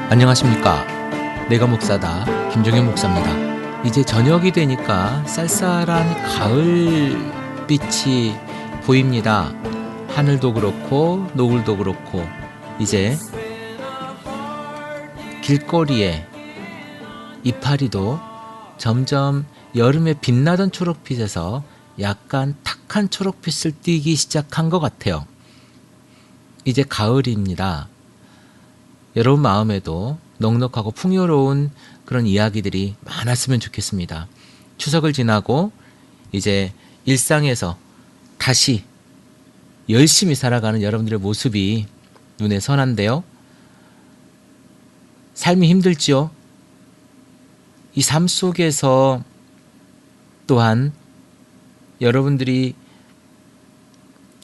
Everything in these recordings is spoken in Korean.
안녕하십니까. 내가 목사다 김종현 목사입니다. 이제 저녁이 되니까 쌀쌀한 가을빛이 보입니다. 하늘도 그렇고 노을도 그렇고 이제 길거리에 이파리도 점점 여름에 빛나던 초록빛에서 약간 탁한 초록빛을 띠기 시작한 것 같아요. 이제 가을입니다. 여러분 마음에도 넉넉하고 풍요로운 그런 이야기들이 많았으면 좋겠습니다. 추석을 지나고 이제 일상에서 다시 열심히 살아가는 여러분들의 모습이 눈에 선한데요. 삶이 힘들지요? 이 삶 속에서 또한 여러분들이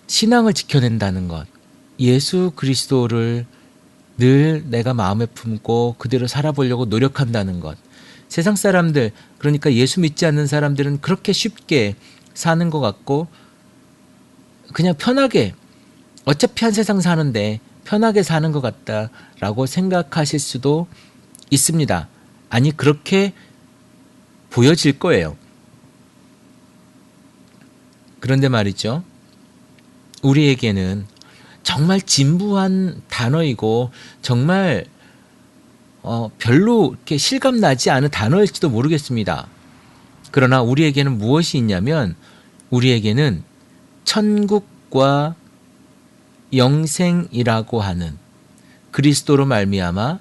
신앙을 지켜낸다는 것, 예수 그리스도를 늘 내가 마음에 품고 그대로 살아보려고 노력한다는 것. 세상 사람들, 그러니까 예수 믿지 않는 사람들은 그렇게 쉽게 사는 것 같고 그냥 편하게, 어차피 한 세상 사는데 편하게 사는 것 같다라고 생각하실 수도 있습니다. 아니, 그렇게 보여질 거예요. 그런데 말이죠, 우리에게는 정말 진부한 단어이고 정말 별로 이렇게 실감나지 않은 단어일지도 모르겠습니다. 그러나 우리에게는 무엇이 있냐면, 우리에게는 천국과 영생이라고 하는 그리스도로 말미암아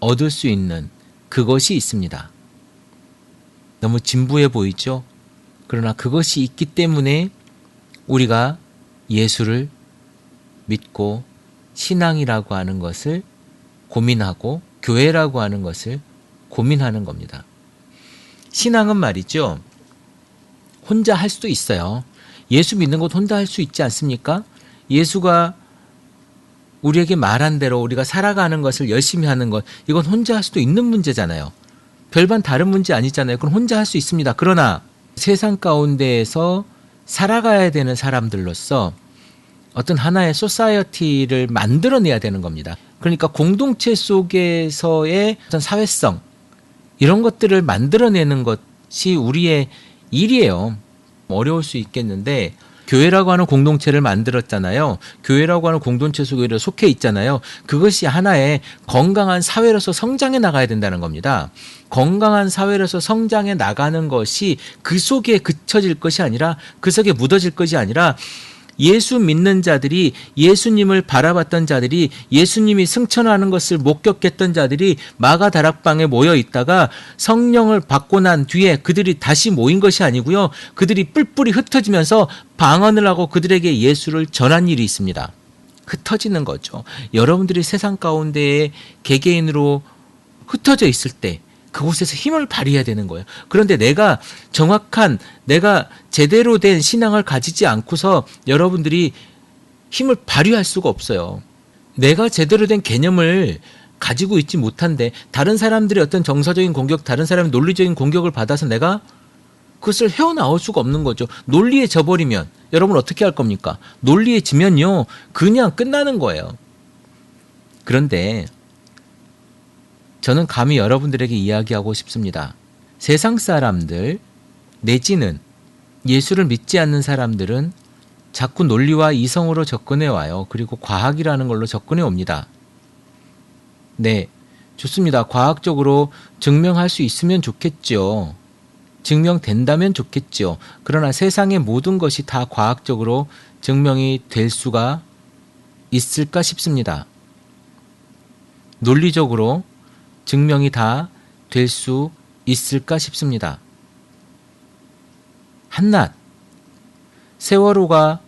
얻을 수 있는 그것이 있습니다. 너무 진부해 보이죠? 그러나 그것이 있기 때문에 우리가 예수를 믿고 신앙이라고 하는 것을 고민하고 교회라고 하는 것을 고민하는 겁니다. 신앙은 말이죠, 혼자 할 수도 있어요. 예수 믿는 것 혼자 할 수 있지 않습니까? 예수가 우리에게 말한 대로 우리가 살아가는 것을 열심히 하는 것, 이건 혼자 할 수도 있는 문제잖아요. 별반 다른 문제 아니잖아요. 그건 혼자 할 수 있습니다. 그러나 세상 가운데에서 살아가야 되는 사람들로서 어떤 하나의 소사이어티를 만들어내야 되는 겁니다. 그러니까 공동체 속에서의 어떤 사회성, 이런 것들을 만들어내는 것이 우리의 일이에요. 어려울 수 있겠는데, 교회라고 하는 공동체를 만들었잖아요. 교회라고 하는 공동체 속에 속해 있잖아요. 그것이 하나의 건강한 사회로서 성장해 나가야 된다는 겁니다. 건강한 사회로서 성장해 나가는 것이 그 속에 그쳐질 것이 아니라, 그 속에 묻어질 것이 아니라, 예수 믿는 자들이, 예수님을 바라봤던 자들이, 예수님이 승천하는 것을 목격했던 자들이 마가다락방에 모여 있다가 성령을 받고 난 뒤에 그들이 다시 모인 것이 아니고요, 그들이 뿔뿔이 흩어지면서 방언을 하고 그들에게 예수를 전한 일이 있습니다. 흩어지는 거죠. 여러분들이 세상 가운데에 개개인으로 흩어져 있을 때 그곳에서 힘을 발휘해야 되는 거예요. 그런데 내가 정확한, 내가 제대로 된 신앙을 가지지 않고서 여러분들이 힘을 발휘할 수가 없어요. 내가 제대로 된 개념을 가지고 있지 못한데, 다른 사람들의 어떤 정서적인 공격, 다른 사람의 논리적인 공격을 받아서 내가 그것을 헤어나올 수가 없는 거죠. 논리에 져버리면 여러분 어떻게 할 겁니까? 논리에 지면요, 그냥 끝나는 거예요. 그런데 저는 감히 여러분들에게 이야기하고 싶습니다. 세상 사람들 내지는 예수를 믿지 않는 사람들은 자꾸 논리와 이성으로 접근해 와요. 그리고 과학이라는 걸로 접근해 옵니다. 네, 좋습니다. 과학적으로 증명할 수 있으면 좋겠죠. 증명된다면 좋겠죠. 그러나 세상의 모든 것이 다 과학적으로 증명이 될 수가 있을까 싶습니다. 논리적으로 증명이 다 될 수 있을까 싶습니다. 한낱 세월호가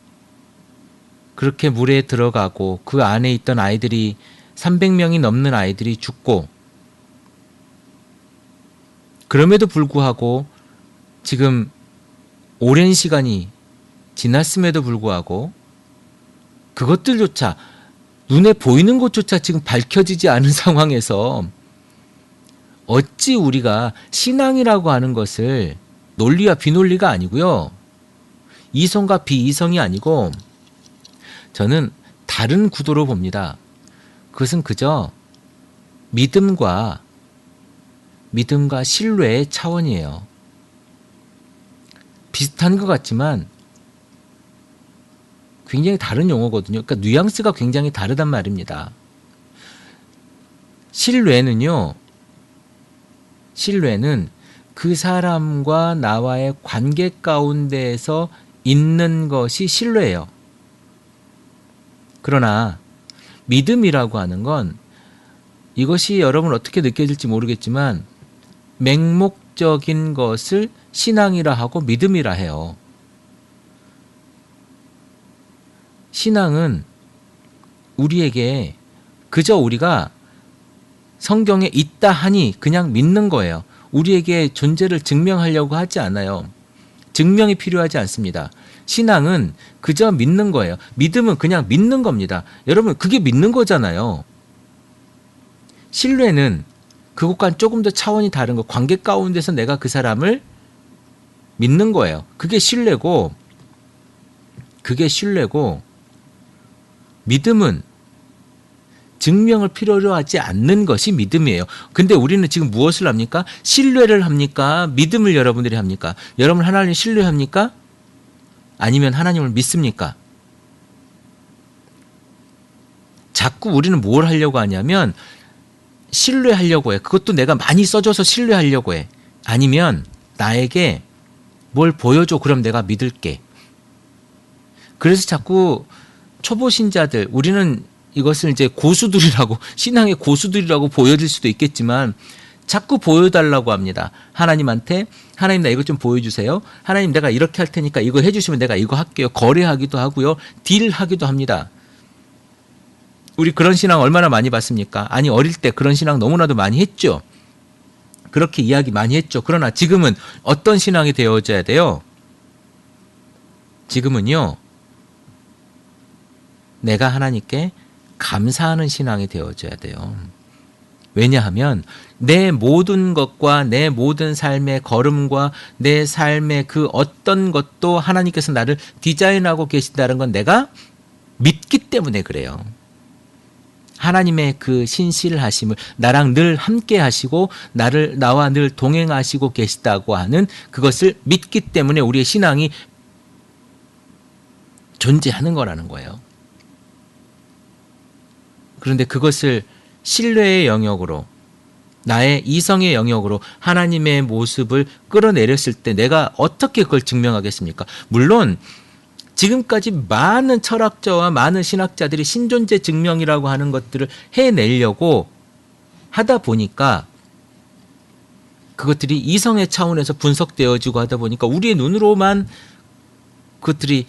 그렇게 물에 들어가고 그 안에 있던 아이들이 300명이 넘는 아이들이 죽고, 그럼에도 불구하고 지금 오랜 시간이 지났음에도 불구하고 그것들조차, 눈에 보이는 것조차 지금 밝혀지지 않은 상황에서 어찌 우리가 신앙이라고 하는 것을, 논리와 비논리가 아니고요, 이성과 비이성이 아니고, 저는 다른 구도로 봅니다. 그것은 그저 믿음과 신뢰의 차원이에요. 비슷한 것 같지만 굉장히 다른 용어거든요. 그러니까 뉘앙스가 굉장히 다르단 말입니다. 신뢰는 그 사람과 나와의 관계 가운데에서 있는 것이 신뢰예요. 그러나 믿음이라고 하는 건 이것이 여러분 어떻게 느껴질지 모르겠지만 맹목적인 것을 신앙이라 하고 믿음이라 해요. 신앙은 우리에게 그저 우리가 성경에 있다 하니 그냥 믿는 거예요. 우리에게 존재를 증명하려고 하지 않아요. 증명이 필요하지 않습니다. 신앙은 그저 믿는 거예요. 믿음은 그냥 믿는 겁니다. 여러분, 그게 믿는 거잖아요. 신뢰는 그것과는 조금 더 차원이 다른 거. 관계 가운데서 내가 그 사람을 믿는 거예요. 그게 신뢰고 믿음은 증명을 필요로 하지 않는 것이 믿음이에요. 근데 우리는 지금 무엇을 합니까? 신뢰를 합니까? 믿음을 여러분들이 합니까? 여러분 하나님을 신뢰합니까? 아니면 하나님을 믿습니까? 자꾸 우리는 뭘 하려고 하냐면 신뢰하려고 해. 그것도 내가 많이 써줘서 신뢰하려고 해. 아니면 나에게 뭘 보여줘. 그럼 내가 믿을게. 그래서 자꾸 초보 신자들, 우리는 이것을 이제 고수들이라고, 신앙의 고수들이라고 보여질 수도 있겠지만 자꾸 보여달라고 합니다. 하나님한테 하나님 나 이것 좀 보여주세요. 하나님 내가 이렇게 할 테니까 이거 해주시면 내가 이거 할게요. 거래하기도 하고요. 딜하기도 합니다. 우리 그런 신앙 얼마나 많이 봤습니까? 아니 어릴 때 그런 신앙 너무나도 많이 했죠. 그렇게 이야기 많이 했죠. 그러나 지금은 어떤 신앙이 되어져야 돼요? 지금은요. 내가 하나님께 감사하는 신앙이 되어져야 돼요. 왜냐하면 내 모든 것과 내 모든 삶의 걸음과 내 삶의 그 어떤 것도 하나님께서 나를 디자인하고 계신다는 건 내가 믿기 때문에 그래요. 하나님의 그 신실하심을 나랑 늘 함께 하시고 나와 늘 동행하시고 계시다고 하는 그것을 믿기 때문에 우리의 신앙이 존재하는 거라는 거예요. 그런데 그것을 신뢰의 영역으로 나의 이성의 영역으로 하나님의 모습을 끌어내렸을 때 내가 어떻게 그걸 증명하겠습니까? 물론 지금까지 많은 철학자와 많은 신학자들이 신존재 증명이라고 하는 것들을 해내려고 하다 보니까 그것들이 이성의 차원에서 분석되어지고 하다 보니까 우리의 눈으로만 그것들이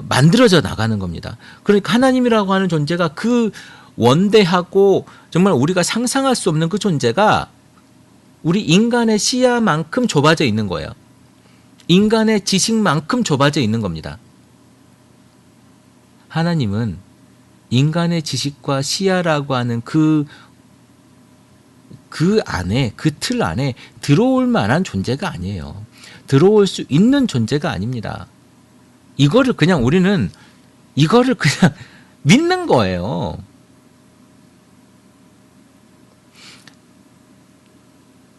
만들어져 나가는 겁니다. 그러니까 하나님이라고 하는 존재가 그 원대하고 정말 우리가 상상할 수 없는 그 존재가 우리 인간의 시야만큼 좁아져 있는 거예요. 인간의 지식만큼 좁아져 있는 겁니다. 하나님은 인간의 지식과 시야라고 하는 그 안에, 그 틀 안에 들어올 만한 존재가 아니에요. 들어올 수 있는 존재가 아닙니다. 이거를 그냥 믿는 거예요.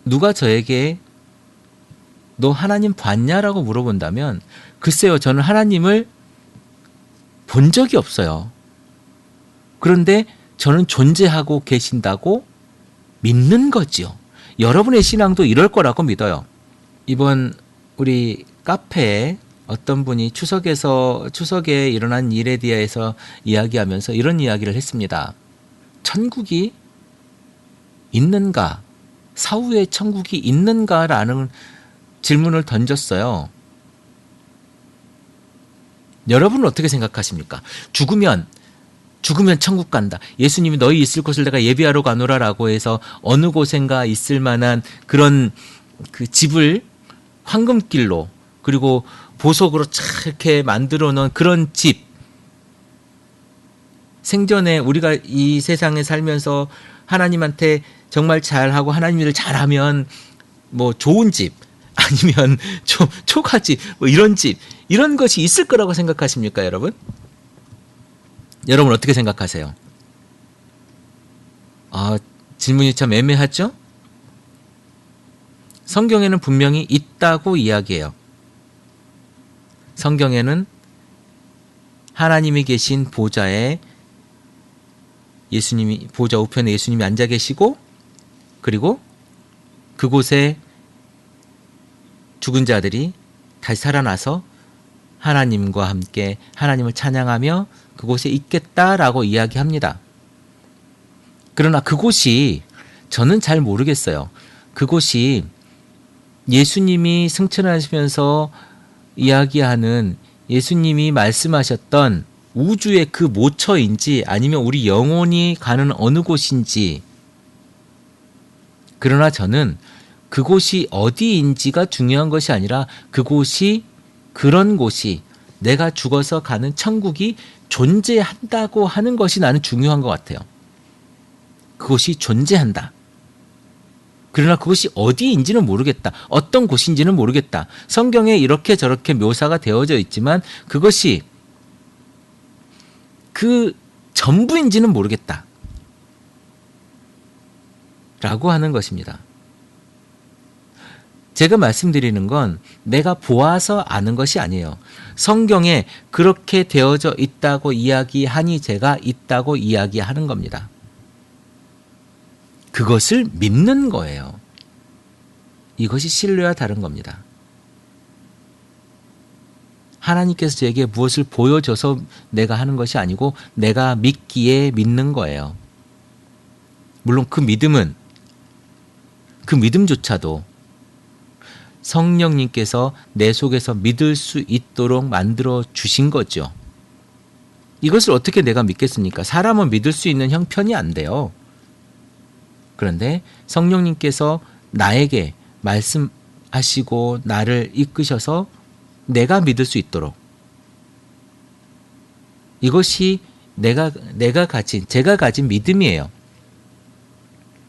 누가 저에게 너 하나님 봤냐라고 물어본다면 글쎄요, 저는 하나님을 본 적이 없어요. 그런데 저는 존재하고 계신다고 믿는 거지요. 여러분의 신앙도 이럴 거라고 믿어요. 이번 우리 카페에 어떤 분이 추석에 일어난 일에 대해서 이야기하면서 이런 이야기를 했습니다. 천국이 있는가? 사후에 천국이 있는가라는 질문을 던졌어요. 여러분은 어떻게 생각하십니까? 죽으면 천국 간다. 예수님이 너희 있을 곳을 내가 예비하러 가노라라고 해서 어느 곳엔가 있을 만한 그런 그 집을 황금길로 그리고 보석으로 착 이렇게 만들어 놓은 그런 집. 생전에 우리가 이 세상에 살면서 하나님한테 정말 잘하고 하나님 일을 잘하면 뭐 좋은 집 아니면 초가집 뭐 이런 집 이런 것이 있을 거라고 생각하십니까, 여러분? 여러분 어떻게 생각하세요? 질문이 참 애매하죠? 성경에는 분명히 있다고 이야기해요. 성경에는 하나님이 계신 보좌에 예수님이, 보좌 우편에 예수님이 앉아 계시고, 그리고 그곳에 죽은 자들이 다시 살아나서 하나님과 함께 하나님을 찬양하며 그곳에 있겠다라고 이야기합니다. 그러나 그곳이, 저는 잘 모르겠어요. 그곳이 예수님이 승천하시면서 이야기하는, 예수님이 말씀하셨던 우주의 그 모처인지 아니면 우리 영혼이 가는 어느 곳인지. 그러나 저는 그곳이 어디인지가 중요한 것이 아니라 그곳이, 그런 곳이, 내가 죽어서 가는 천국이 존재한다고 하는 것이 나는 중요한 것 같아요. 그곳이 존재한다. 그러나 그것이 어디인지는 모르겠다. 어떤 곳인지는 모르겠다. 성경에 이렇게 저렇게 묘사가 되어져 있지만 그것이 그 전부인지는 모르겠다. 라고 하는 것입니다. 제가 말씀드리는 건 내가 보아서 아는 것이 아니에요. 성경에 그렇게 되어져 있다고 이야기하니 제가 있다고 이야기하는 겁니다. 그것을 믿는 거예요. 이것이 신뢰와 다른 겁니다. 하나님께서 저에게 무엇을 보여줘서 내가 하는 것이 아니고 내가 믿기에 믿는 거예요. 물론 그 믿음조차도 성령님께서 내 속에서 믿을 수 있도록 만들어 주신 거죠. 이것을 어떻게 내가 믿겠습니까? 사람은 믿을 수 있는 형편이 안 돼요. 그런데 성령님께서 나에게 말씀하시고 나를 이끄셔서 내가 믿을 수 있도록, 이것이 제가 가진 믿음이에요.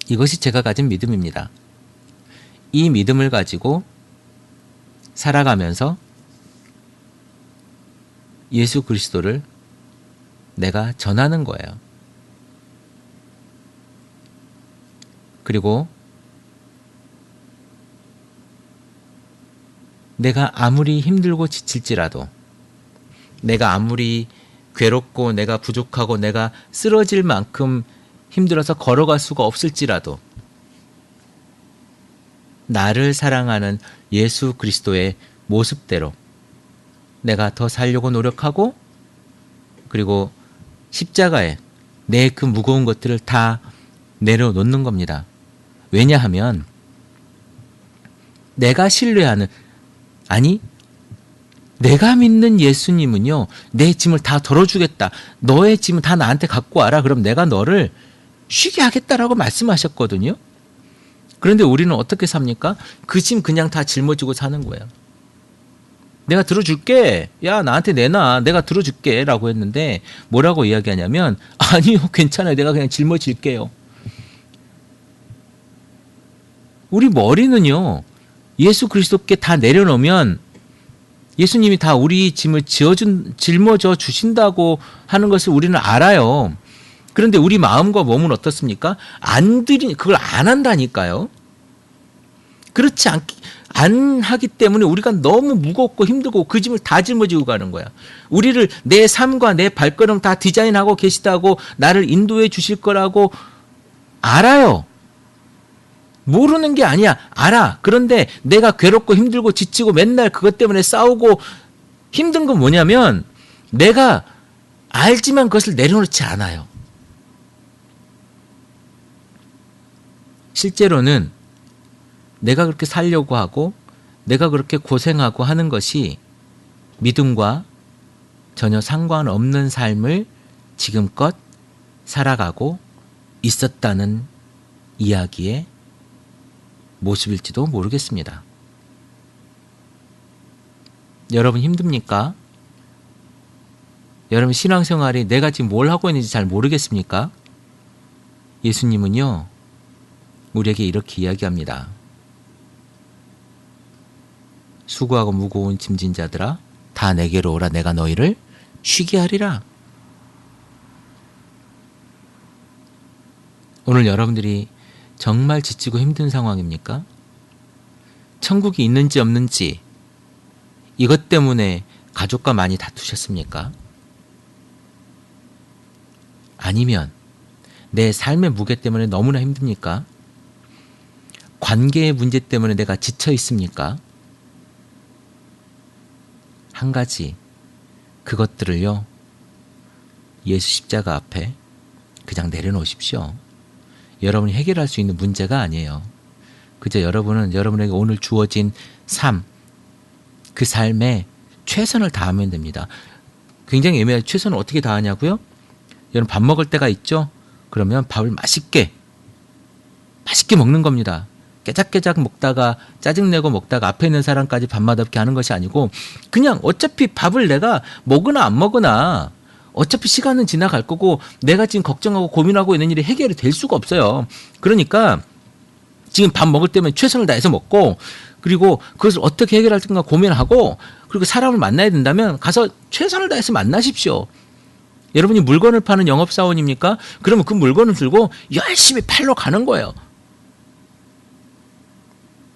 이것이 제가 가진 믿음입니다. 이 믿음을 가지고 살아가면서 예수 그리스도를 내가 전하는 거예요. 그리고 내가 아무리 힘들고 지칠지라도, 내가 아무리 괴롭고 내가 부족하고 내가 쓰러질 만큼 힘들어서 걸어갈 수가 없을지라도 나를 사랑하는 예수 그리스도의 모습대로 내가 더 살려고 노력하고, 그리고 십자가에 내 그 무거운 것들을 다 내려놓는 겁니다. 왜냐하면 내가 신뢰하는, 아니 내가 믿는 예수님은요, 내 짐을 다 덜어주겠다. 너의 짐은 다 나한테 갖고 와라. 그럼 내가 너를 쉬게 하겠다라고 말씀하셨거든요. 그런데 우리는 어떻게 삽니까? 그 짐 그냥 다 짊어지고 사는 거예요. 내가 들어줄게. 야, 나한테 내놔. 내가 들어줄게. 라고 했는데 뭐라고 이야기하냐면, 아니요, 괜찮아요. 내가 그냥 짊어질게요. 우리 머리는요, 예수 그리스도께 다 내려놓으면 예수님이 다 우리 짐을 짊어져 주신다고 하는 것을 우리는 알아요. 그런데 우리 마음과 몸은 어떻습니까? 그걸 안 한다니까요. 그렇지 안 하기 때문에 우리가 너무 무겁고 힘들고 그 짐을 다 짊어지고 가는 거야. 우리를 내 삶과 내 발걸음 다 디자인하고 계시다고, 나를 인도해 주실 거라고 알아요. 모르는 게 아니야. 알아. 그런데 내가 괴롭고 힘들고 지치고 맨날 그것 때문에 싸우고 힘든 건 뭐냐면 내가 알지만 그것을 내려놓지 않아요. 실제로는 내가 그렇게 살려고 하고 내가 그렇게 고생하고 하는 것이 믿음과 전혀 상관없는 삶을 지금껏 살아가고 있었다는 이야기의 모습일지도 모르겠습니다. 여러분 힘듭니까? 여러분 신앙생활이 내가 지금 뭘 하고 있는지 잘 모르겠습니까? 예수님은요, 우리에게 이렇게 이야기합니다. 수고하고 무거운 짐진 자들아, 다 내게로 오라. 내가 너희를 쉬게 하리라. 오늘 여러분들이 정말 지치고 힘든 상황입니까? 천국이 있는지 없는지 이것 때문에 가족과 많이 다투셨습니까? 아니면 내 삶의 무게 때문에 너무나 힘듭니까? 관계의 문제 때문에 내가 지쳐 있습니까? 한 가지, 그것들을요, 예수 십자가 앞에 그냥 내려놓으십시오. 여러분이 해결할 수 있는 문제가 아니에요. 그저 여러분은 여러분에게 오늘 주어진 삶, 그 삶에 최선을 다하면 됩니다. 굉장히 애매해요. 최선을 어떻게 다하냐고요? 여러분 밥 먹을 때가 있죠? 그러면 밥을 맛있게 먹는 겁니다. 깨작깨작 먹다가 짜증내고 먹다가 앞에 있는 사람까지 밥 맛없게 하는 것이 아니고 그냥 어차피 밥을 내가 먹으나 안 먹으나 어차피 시간은 지나갈 거고 내가 지금 걱정하고 고민하고 있는 일이 해결이 될 수가 없어요. 그러니까 지금 밥 먹을 때면 최선을 다해서 먹고 그리고 그것을 어떻게 해결할 건가 고민하고 그리고 사람을 만나야 된다면 가서 최선을 다해서 만나십시오. 여러분이 물건을 파는 영업사원입니까? 그러면 그 물건을 들고 열심히 팔러 가는 거예요.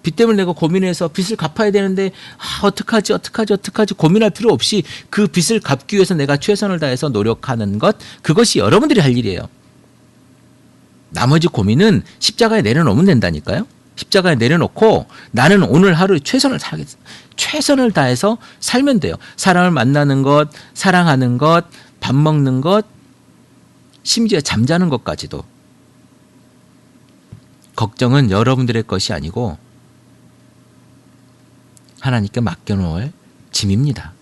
빚 때문에 내가 고민해서 빚을 갚아야 되는데 어떡하지 고민할 필요 없이 그 빚을 갚기 위해서 내가 최선을 다해서 노력하는 것, 그것이 여러분들이 할 일이에요. 나머지 고민은 십자가에 내려놓으면 된다니까요. 십자가에 내려놓고 나는 오늘 하루 최선을 다하겠어. 최선을 다해서 살면 돼요. 사람을 만나는 것, 사랑하는 것, 밥 먹는 것, 심지어 잠자는 것까지도. 걱정은 여러분들의 것이 아니고 하나님께 맡겨놓을 짐입니다.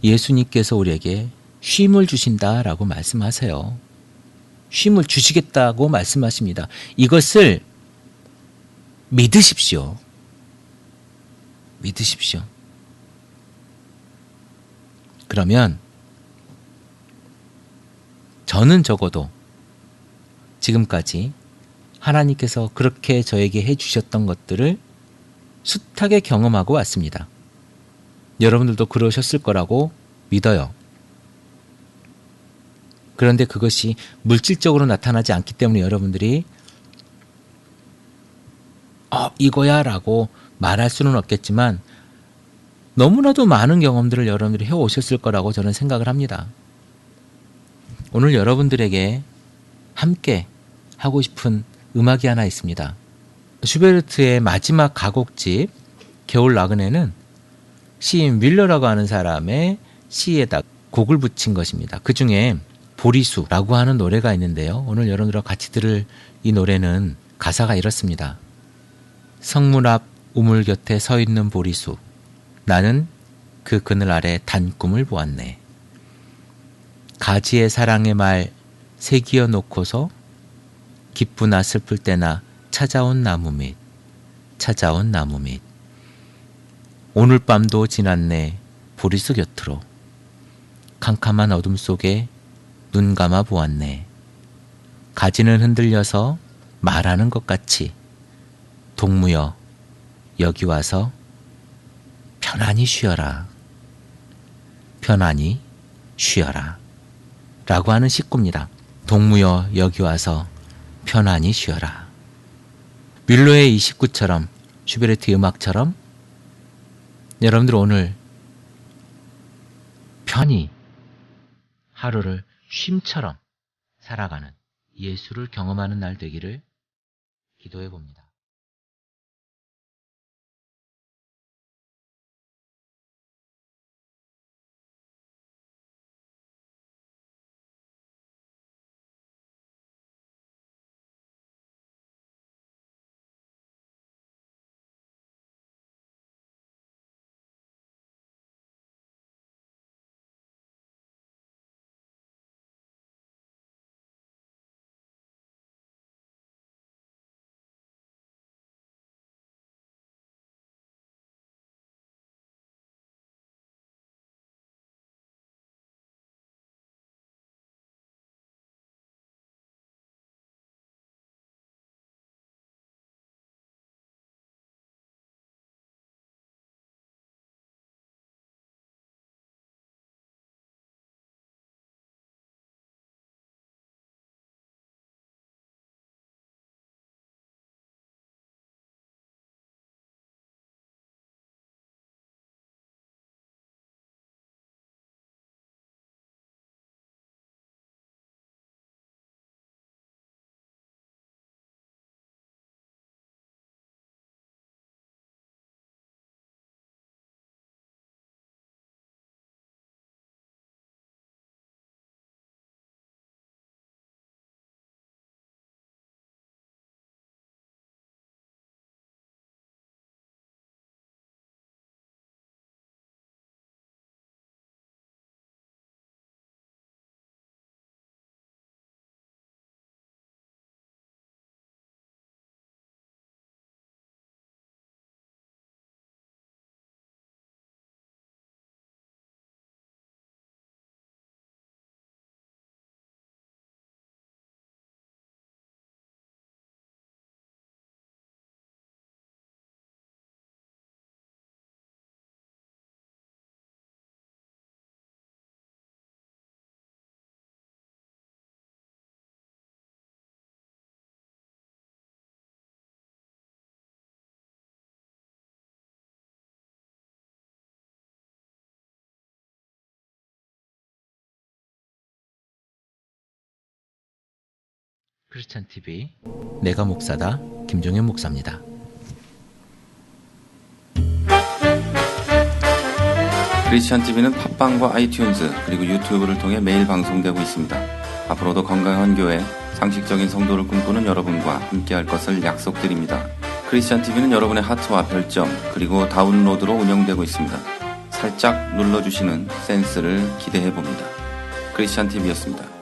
예수님께서 우리에게 쉼을 주신다라고 말씀하세요. 쉼을 주시겠다고 말씀하십니다. 이것을 믿으십시오. 믿으십시오. 그러면 저는 적어도 지금까지 하나님께서 그렇게 저에게 해주셨던 것들을 숱하게 경험하고 왔습니다. 여러분들도 그러셨을 거라고 믿어요. 그런데 그것이 물질적으로 나타나지 않기 때문에 여러분들이 이거야 라고 말할 수는 없겠지만 너무나도 많은 경험들을 여러분들이 해오셨을 거라고 저는 생각을 합니다. 오늘 여러분들에게 함께 하고 싶은 음악이 하나 있습니다. 슈베르트의 마지막 가곡집 겨울 나그네는 시인 밀러라고 하는 사람의 시에다 곡을 붙인 것입니다. 그 중에 보리수라고 하는 노래가 있는데요. 오늘 여러분들과 같이 들을 이 노래는 가사가 이렇습니다. 성문 앞 우물 곁에 서 있는 보리수, 나는 그 그늘 아래 단 꿈을 보았네. 가지의 사랑의 말 새기어 놓고서 기쁘나 슬플 때나 찾아온 나무 밑 오늘 밤도 지났네 보리수 곁으로 캄캄한 어둠 속에 눈 감아 보았네. 가지는 흔들려서 말하는 것 같이 동무여 여기 와서 편안히 쉬어라. 편안히 쉬어라. 라고 하는 식구입니다. 동무여 여기 와서 편안히 쉬어라. 밀로의 29처럼 슈베르트의 음악처럼 여러분들 오늘 편히 하루를 쉼처럼 살아가는 예수를 경험하는 날 되기를 기도해 봅니다. 크리스찬 TV 내가 목사다 김종현 목사입니다. 크리스찬 TV는 팟빵과 아이튠즈 그리고 유튜브를 통해 매일 방송되고 있습니다. 앞으로도 건강한 교회, 상식적인 성도를 꿈꾸는 여러분과 함께할 것을 약속드립니다. 크리스찬 TV는 여러분의 하트와 별점 그리고 다운로드로 운영되고 있습니다. 살짝 눌러주시는 센스를 기대해봅니다. 크리스찬 TV였습니다.